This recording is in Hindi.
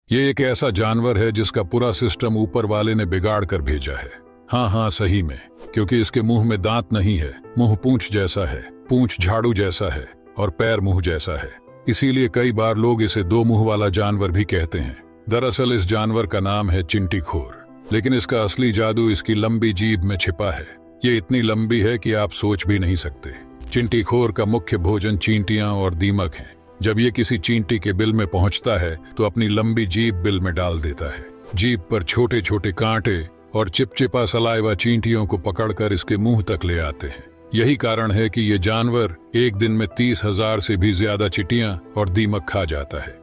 ये एक ऐसा जानवर है जिसका पूरा सिस्टम ऊपर वाले ने बिगाड़ कर भेजा है। हाँ हाँ, सही में, क्योंकि इसके मुंह में दांत नहीं है, मुंह पूंछ जैसा है, पूंछ झाड़ू जैसा है और पैर मुंह जैसा है। इसीलिए कई बार लोग इसे दो मुंह वाला जानवर भी कहते हैं। दरअसल इस जानवर का नाम है चिंटीखोर, लेकिन इसका असली जादू इसकी लंबी जीभ में छिपा है। ये इतनी लंबी है कि आप सोच भी नहीं सकते। चिंटीखोर का मुख्य भोजन चींटियां और दीमक हैं। जब ये किसी चींटी के बिल में पहुंचता है तो अपनी लंबी जीभ बिल में डाल देता है। जीभ पर छोटे छोटे कांटे और चिपचिपा सलाइवा चींटियों को पकड़कर इसके मुंह तक ले आते हैं। यही कारण है कि ये जानवर एक दिन में 30,000 से भी ज्यादा चींटियां और दीमक खा जाता है।